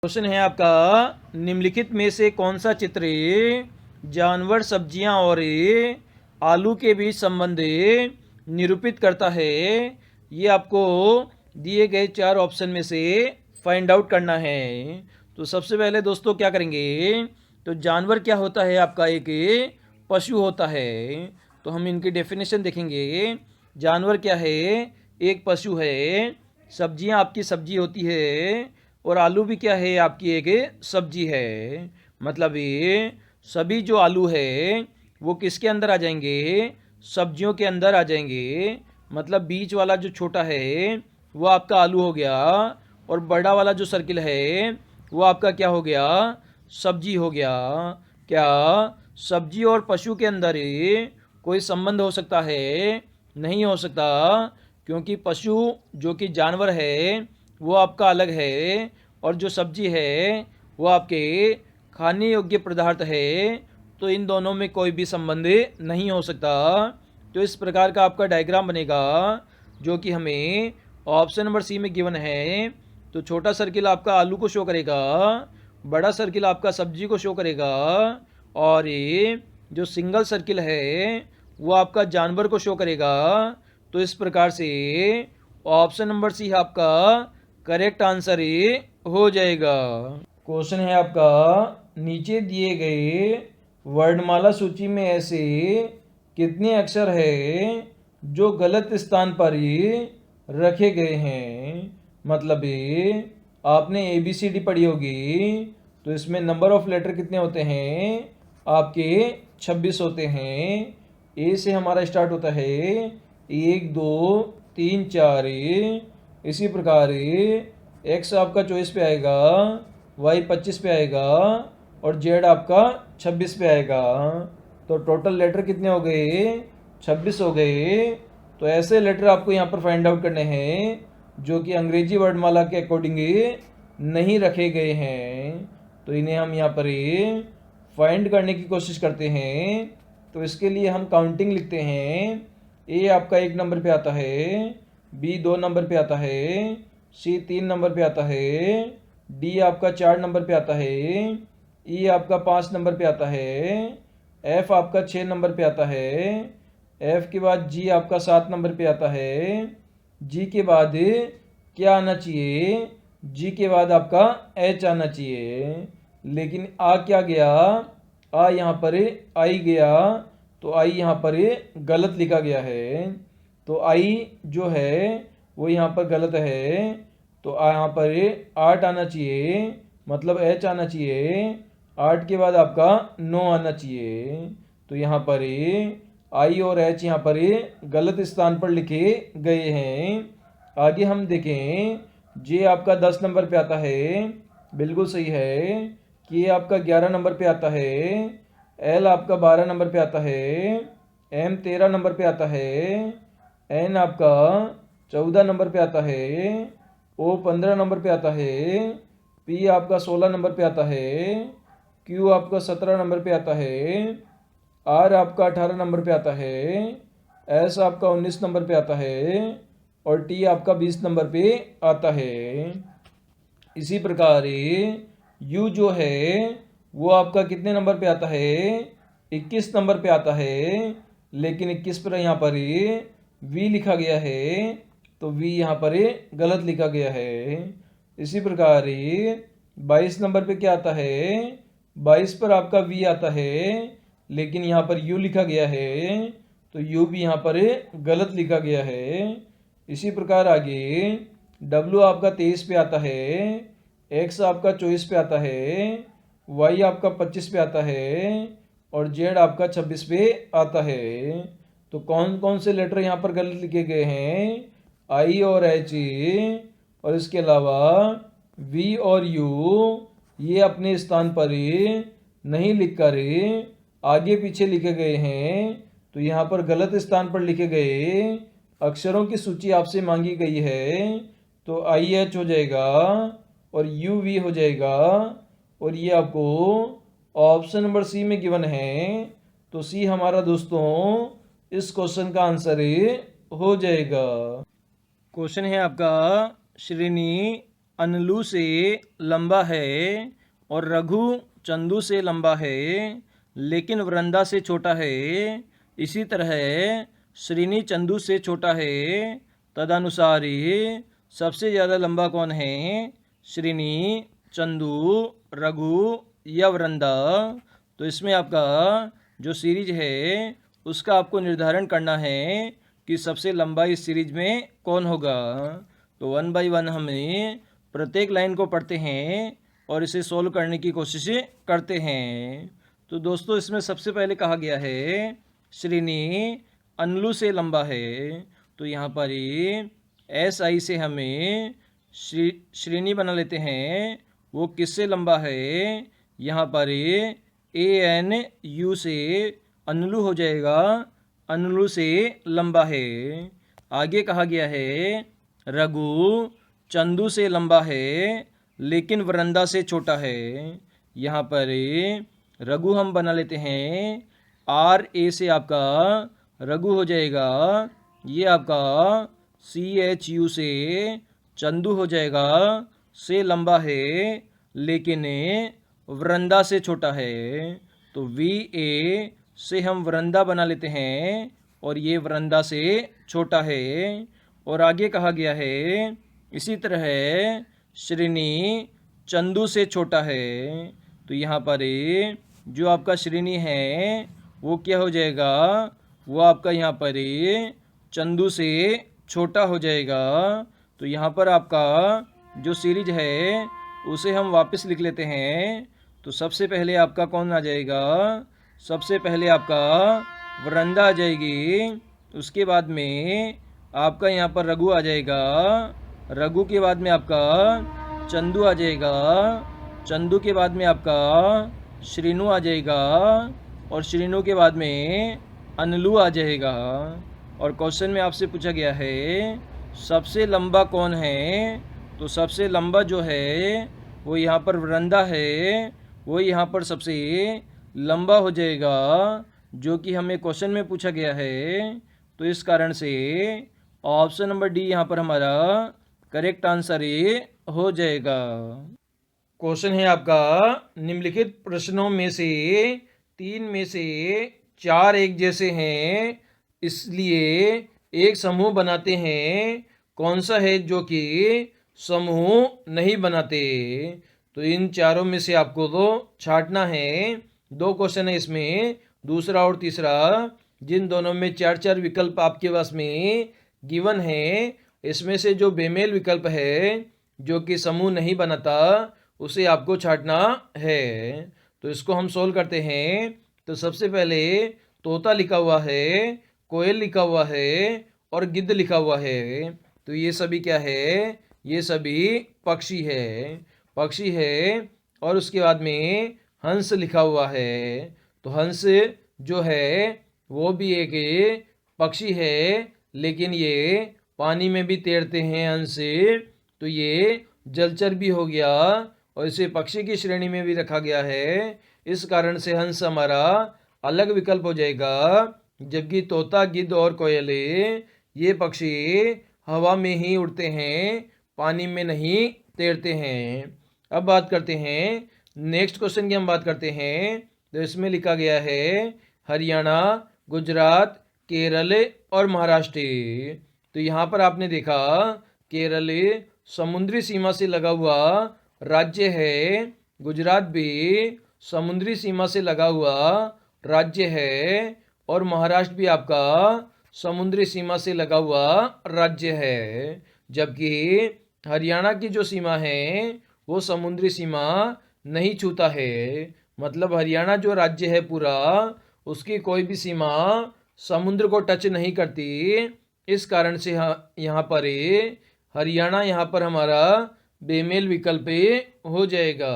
Question है आपका, निम्नलिखित में से कौन सा चित्र जानवर, सब्जियां और आलू के बीच संबंध निरूपित करता है। ये आपको दिए गए 4 ऑप्शन में से फाइंड आउट करना है। तो सबसे पहले दोस्तों क्या करेंगे, तो जानवर क्या होता है आपका, एक पशु होता है। तो हम इनकी डेफिनेशन देखेंगे। जानवर क्या है, एक पशु है। सब्जियां आपकी सब्जी होती है, और आलू भी क्या है, आपकी एक सब्जी है। मतलब ये सभी जो आलू है वो किसके अंदर आ जाएंगे, सब्जियों के अंदर आ जाएंगे। मतलब बीच वाला जो छोटा है वो आपका आलू हो गया, और बड़ा वाला जो सर्किल है वो आपका क्या हो गया, सब्जी हो गया। क्या सब्जी और पशु के अंदर कोई संबंध हो सकता है? नहीं हो सकता, क्योंकि पशु जो कि जानवर है वो आपका अलग है, और जो सब्जी है वो आपके खाने योग्य पदार्थ है। तो इन दोनों में कोई भी संबंध नहीं हो सकता। तो इस प्रकार का आपका डायग्राम बनेगा, जो कि हमें ऑप्शन नंबर सी में गिवन है। तो छोटा सर्किल आपका आलू को शो करेगा, बड़ा सर्किल आपका सब्जी को शो करेगा, और ये जो सिंगल सर्किल है वो आपका जानवर को शो करेगा। तो इस प्रकार से ऑप्शन नंबर सी आपका करेक्ट आंसर ये हो जाएगा। क्वेश्चन है आपका, नीचे दिए गए वर्णमाला सूची में ऐसे कितने अक्षर है जो गलत स्थान पर ही रखे गए हैं। मतलब ये आपने ABCD पढ़ी होगी, तो इसमें नंबर ऑफ लेटर कितने होते हैं, आपके 26 होते हैं। ए से हमारा स्टार्ट होता है 1 2 3 4। इसी प्रकार एक्स आपका 24 पे आएगा, वाई 25 पे आएगा, और जेड आपका 26 पे आएगा। तो टोटल लेटर कितने हो गए, 26 हो गए। तो ऐसे लेटर आपको यहाँ पर फाइंड आउट करने हैं जो कि अंग्रेजी वर्णमाला के अकॉर्डिंग नहीं रखे गए हैं। तो इन्हें हम यहाँ पर फाइंड करने की कोशिश करते हैं। तो इसके लिए हम काउंटिंग लिखते हैं। ए आपका 1 नंबर पे आता है, बी 2 नंबर पे आता है, सी 3 नंबर पे आता है, डी आपका 4 नंबर पे आता है, ई आपका 5 नंबर पे आता है, एफ आपका 6 नंबर पे आता है, एफ के बाद जी आपका 7 नंबर पे आता है। जी के बाद क्या आना चाहिए, जी के बाद आपका एच आना चाहिए। लेकिन आ क्या गया, आ यहाँ पर आई गया, तो आई यहाँ पर गलत लिखा गया है। तो आई जो है वो यहाँ पर गलत है। तो यहाँ पर 8 आना चाहिए, मतलब एच आना चाहिए। 8 के बाद आपका 9 आना चाहिए। तो यहाँ पर आई और एच यहाँ पर गलत स्थान पर लिखे गए हैं। आगे हम देखें, जे आपका 10 नंबर पे आता है, बिल्कुल सही है। के आपका 11 नंबर पे आता है, एल आपका 12 नंबर पे आता है, एम 13 नंबर पे आता है, एन आपका 14 नंबर पे आता है, ओ 15 नंबर पे आता है, पी आपका 16 नंबर पे आता है, क्यू आपका 17 नंबर पे आता है, आर आपका 18 नंबर पे आता है, एस आपका 19 नंबर पे आता है, और टी आपका 20 नंबर पे आता है। इसी प्रकार यू जो है वो आपका कितने नंबर पे आता है, 21 नंबर पे आता है। लेकिन 21 पर यहाँ पर वी लिखा गया है, तो वी यहाँ पर गलत लिखा गया है। इसी प्रकार 22 नंबर पे क्या आता है, 22 पर आपका वी आता है, लेकिन यहाँ पर यू लिखा गया है, तो यू भी यहाँ पर गलत लिखा गया है। इसी प्रकार आगे डब्लू आपका 23 पे आता है, एक्स आपका 24 पे आता है, वाई आपका 25 पे आता है, और जेड आपका 26 पे आता है। तो कौन कौन से लेटर यहाँ पर गलत लिखे गए हैं, आई और एच, और इसके अलावा वी और यू ये अपने स्थान पर नहीं लिखकर आगे पीछे लिखे गए हैं। तो यहाँ पर गलत स्थान पर लिखे गए अक्षरों की सूची आपसे मांगी गई है। तो आई एच हो जाएगा और यू वी हो जाएगा, और ये आपको ऑप्शन नंबर सी में गिवन है। तो सी हमारा दोस्तों इस क्वेश्चन का आंसर हो जाएगा। क्वेश्चन है आपका, श्रेणी अनलू से लंबा है और रघु चंदू से लंबा है लेकिन वृंदा से छोटा है, इसी तरह श्रीनी चंदू से छोटा है, तदनुसार सबसे ज़्यादा लंबा कौन है, श्रीनी, चंदू, रघु या वृंदा। तो इसमें आपका जो सीरीज है उसका आपको निर्धारण करना है कि सबसे लंबा इस सीरीज में कौन होगा। तो 1 बाय 1 हमें प्रत्येक लाइन को पढ़ते हैं और इसे सोल्व करने की कोशिश करते हैं। तो दोस्तों इसमें सबसे पहले कहा गया है श्रीनी अनलू से लंबा है, तो यहाँ पर एस आई से हमें श्रीनी बना लेते हैं। वो किससे लंबा है, यहाँ पर ए एन यू से अनलू हो जाएगा, अनलू से लंबा है। आगे कहा गया है रघु चंदू से लंबा है लेकिन वृंदा से छोटा है। यहाँ पर रघु हम बना लेते हैं, आर ए से आपका रघु हो जाएगा, ये आपका सी एच यू से चंदू हो जाएगा, से लंबा है लेकिन वृंदा से छोटा है। तो वी ए से हम वृंदा बना लेते हैं और ये वृंदा से छोटा है। और आगे कहा गया है इसी तरह श्रीनी चंदू से छोटा है, तो यहाँ पर जो आपका श्रीनी है वो क्या हो जाएगा, वो आपका यहाँ पर चंदू से छोटा हो जाएगा। तो यहाँ पर आपका जो सीरीज है उसे हम वापस लिख लेते हैं। तो सबसे पहले आपका कौन आ जाएगा, सबसे पहले आपका वृंदा आ जाएगी, उसके बाद में आपका यहाँ पर रघु आ जाएगा, रघु के बाद में आपका चंदू आ जाएगा, चंदू के बाद में आपका श्रीनु आ जाएगा और श्रीनु के बाद में अनलू आ जाएगा। और क्वेश्चन में आपसे पूछा गया है सबसे लंबा कौन है, तो सबसे लंबा जो है वो यहाँ पर वृंदा है, वो यहाँ पर सबसे लंबा हो जाएगा जो कि हमें क्वेश्चन में पूछा गया है। तो इस कारण से ऑप्शन नंबर डी यहाँ पर हमारा करेक्ट आंसर ये हो जाएगा। क्वेश्चन है आपका निम्नलिखित प्रश्नों में से 3 में से 4 एक जैसे हैं, इसलिए एक समूह बनाते हैं, कौन सा है जो कि समूह नहीं बनाते। तो इन चारों में से आपको तो छांटना है। 2 क्वेश्चन है इसमें, दूसरा और तीसरा, जिन दोनों में 4-4 विकल्प आपके पास में गिवन है, इसमें से जो बेमेल विकल्प है जो कि समूह नहीं बनाता उसे आपको छांटना है। तो इसको हम सोल्व करते हैं। तो सबसे पहले तोता लिखा हुआ है, कोयल लिखा हुआ है और गिद्ध लिखा हुआ है। तो ये सभी क्या है, ये सभी पक्षी है, पक्षी है। और उसके बाद में हंस लिखा हुआ है, तो हंस जो है वो भी एक पक्षी है लेकिन ये पानी में भी तैरते हैं हंस, तो ये जलचर भी हो गया और इसे पक्षी की श्रेणी में भी रखा गया है। इस कारण से हंस हमारा अलग विकल्प हो जाएगा, जबकि तोता, गिद्ध और कोयल ये पक्षी हवा में ही उड़ते हैं, पानी में नहीं तैरते हैं। अब बात करते हैं नेक्स्ट क्वेश्चन की, हम बात करते हैं। तो इसमें लिखा गया है हरियाणा, गुजरात, केरल और महाराष्ट्र। तो यहाँ पर आपने देखा केरल समुद्री सीमा से लगा हुआ राज्य है, गुजरात भी समुद्री सीमा से लगा हुआ राज्य है और महाराष्ट्र भी आपका समुद्री सीमा से लगा हुआ राज्य है। जबकि हरियाणा की जो सीमा है वो समुद्री सीमा नहीं छूता है, मतलब हरियाणा जो राज्य है पूरा, उसकी कोई भी सीमा समुद्र को टच नहीं करती। इस कारण से यहाँ पर हरियाणा यहाँ पर हमारा बेमेल विकल्प हो जाएगा।